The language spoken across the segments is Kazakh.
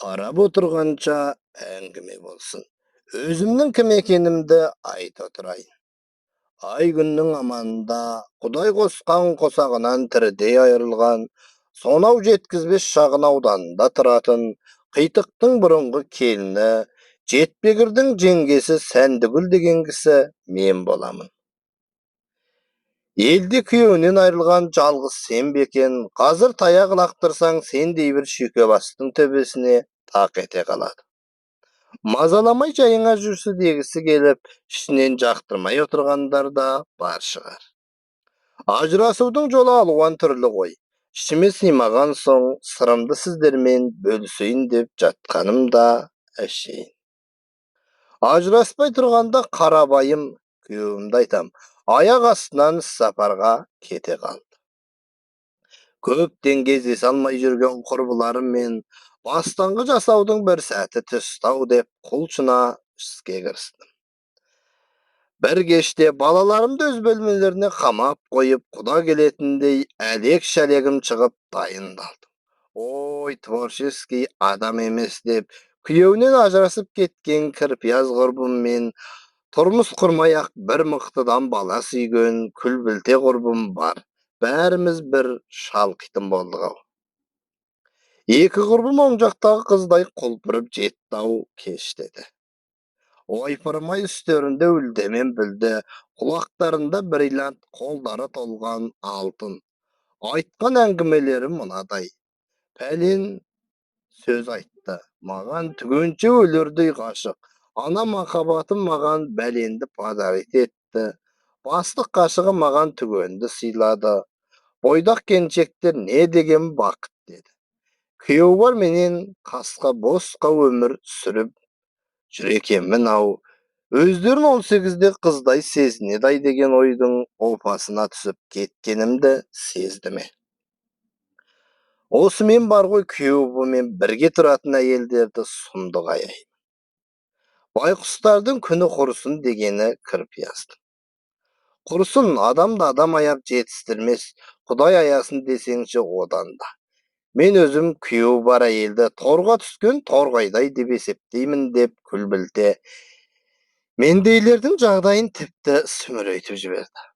Қарап отырғанша әңгіме болсын. Өзімнің кім екенімді айта тұрайын. Ай күннің аманында Құдай қосқан қосағынан тірідей айырылған, сонау жеткізбес шағын ауданында тұратын Қитықтың бұрынғы келіні, Жетпегірдің жеңгесі Сәндігүл деген кісі мен боламын. Елде күйеуінен айырылған жалғыз сен бе екен, қазір таяқ лақтырсаң сендей бір шүйкебастың төбесіне тақ ете қалады. Мазаламай жайыңа жүрсі дегісі келіп, ішінен жақтырмай отырғандар да бар шығар. Ажырасудың жолы алуан түрлі ғой. Ішіме сыймаған соң сырымды сіздермен бөлісейін деп жатқаным да әшейін. Ажыраспай тұрғанда қарабайым күйеуімді айтам, аяқ астынан сапарға кете қалды. Көптен кездесе алмай жүрген құрбыларыммен бастаңғы жасаудың бір сәті түсті-ау деп құлшына іске кірістім. Бір кеште балаларымды өз бөлмелеріне қамап қойып, құда келетіндей әлек-шәлегім шығып дайындалдым. Ой, творческий адам емес деп, күйеуінен ажырасып кеткен кірпияз құрбыммен тұрмыс құрмай-ақ бір мықтыдан бала сүйген күлбілте құрбым бар. Бәріміз бір шалқитын болдық-ау. Екі құрбым оң жақтағы қыздай құлпырып жетті-ау кештеді. Ойпырмай үстерінде үлдемен білді, құлақтарында бриллиант, қолдары толған алтын. Айтқан әңгімелері мынадай. Пәлен сөз айтты, маған түгенше өлердей ғашық. Ана махаббатым маған бәленді подарит етті. Бастық қашығы маған түгенді сыйлады. Бойдақ келіншектер не деген бақыт деді. Күйеу бар менен қасқа босқа өмір сүріп жүр екенмін-ау. Өздерін 18-де қыздай сезінеді-ай деген ойдың опасына түсіп кеткенімді сезді ме? Осымен бар ғой күйеуімен бірге тұратын әйелдерді сұмдық аяймын. Байқұстардың күні құрысын дегені кірпияздың. Құрысын адамды адам аяп жетістірмес, Құдай аясын десеңші одан да. Мен өзім күйеу бар әйелді торға түскен торғайдай деп есептеймін деп күлбілте. Мендейлердің жағдайын тіпті сүмірейтіп жіберді.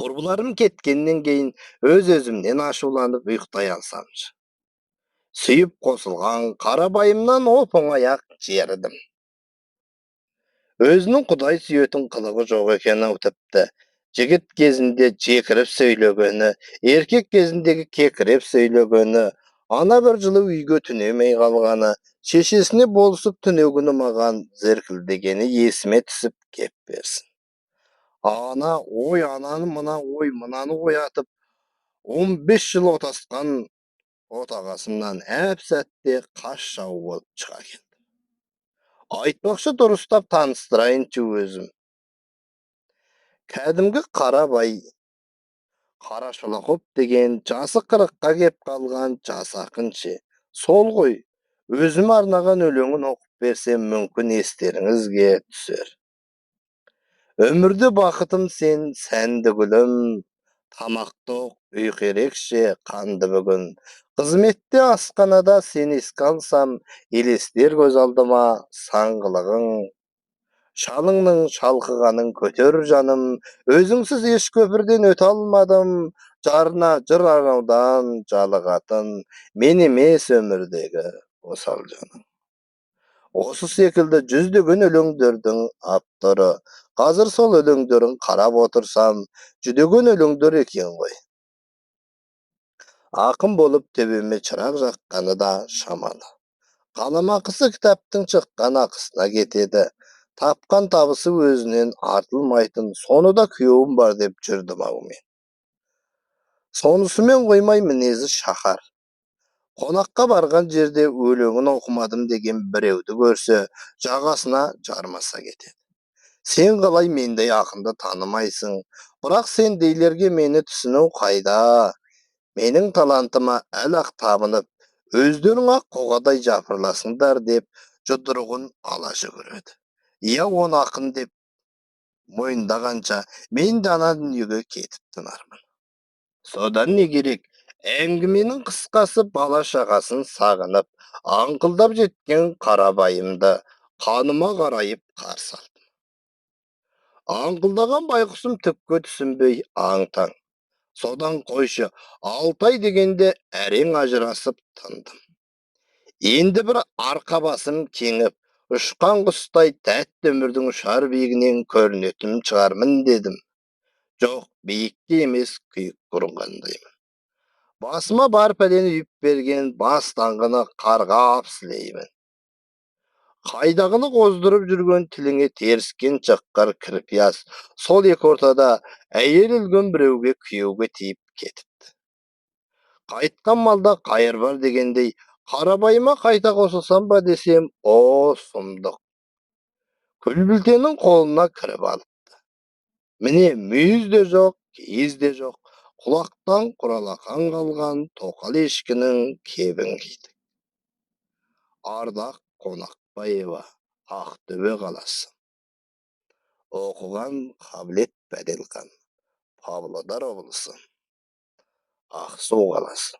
Құрбыларым кеткеннен кейін өз-өзімнен ашуланып ұйықтай алсамшы. Сүйіп қосылған қарабайымнан оп-оңай-ақ жерідім. Өзінің Құдай сүйетін қылығы жоқ екен-ау тіпті. Жігіт кезінде жекіріп сөйлегені, еркек кезіндегі кекіріп сөйлегені, ана бір жылы үйге түнемей қалғаны, шешесіне болысып түнегіні маған зіркілдегені есіме түсіп кеп берсін. Ана, ой, ананы мына, ой, мынаны оятып, 15 жыл отасқан отағасымнан әп сәтте қас жау болып шыға келді. Айтпақшы дұрыстап таныстырайыншы өзім. Кәдімгі Қарабай, Қарашолақов деген жасы 40-қа кеп қалған жас ақыншы. Сол ғой, өзім арнаған өлеңін оқып берсем мүмкін естеріңізге түсер. Өмірде бақытым сен, Сәндігүлім, тамақтық, ұйқы ерекше, қанды бүгін. Қызметте асханада сен еске алсам, елестер көз алдыма саңғылығың. Шалыңның шалқығанын көтер жаным, өзіңсіз еш көпірден өте алмадым, жарына жыр арнаудан жалығатын, мен емес өмірдегі осал жаным. Осы секілді жүздеген өлеңдердің авторы, қазір сол өлеңдерін қарап отырсам, жүдеген өлеңдер екен ғой. Ақын болып төбеме шырақ жаққаны да шамалы. Қаламақысы кітаптың шыққан ақысына кетеді. Тапқан табысы өзінен артылмайтын, соны да күйеуім бар деп жүрдім-ау мен. Сонысымен қоймай мінезі шаһар. Қонаққа барған жерде өлеңін оқымадым деген біреуді көрсе, жағасына жармаса кетеді. Сен қалай мендей ақынды танымайсың, бірақ сендейлерге мені түсіну қайда? Менің талантыма әлі-ақ табынып, өздерің-ақ қоғадай жапырласыңдар деп жұдырығын ала жүгіреді. Иә, оны ақын деп мойындағанша, мен де ана дүниеге кетіп тынармын. Содан не керек? Әңгіменің қысқасы бала шағасын сағынып, аңқылдап жеткен қарабайымды қаныма қарайып қарсы алдым. Аңқылдаған байқұсым түкке түсінбей аң-таң. Содан қойшы, Алтай дегенде әрең ажырасып тындым. Енді бір арқа басым кеңіп, ұшқан құстай тәтті өмірдің ұшар биігінен көрінетін шығармын дедім. Жоқ, биікте емес, күйік бұрынғандаймын. Басыма бар пәлені үйіп берген бастаңғыны қарғап сілеймін. Қайдағыны қоздырып жүрген тіліңе теріскен чыққыр кірпияз, сол екі ортада әйел өлген біреуге күйеуге тиіп кетіпті. Қайтқан малда қайыр бар дегендей, қарабайыма қайта қосылсам ба десем, о сұмдық. Күлбілтенің қолына кіріп алыпты. Міне мүйіз де жоқ, киіз де жоқ, құлақтан құралақан қалған тоқал ешкінің кебін киді. Ардақ Қонақбаева, Ақтөбе қаласы. Оқыған Қабілет Бәделхан, Павлодар облысы, Ақсу қаласы.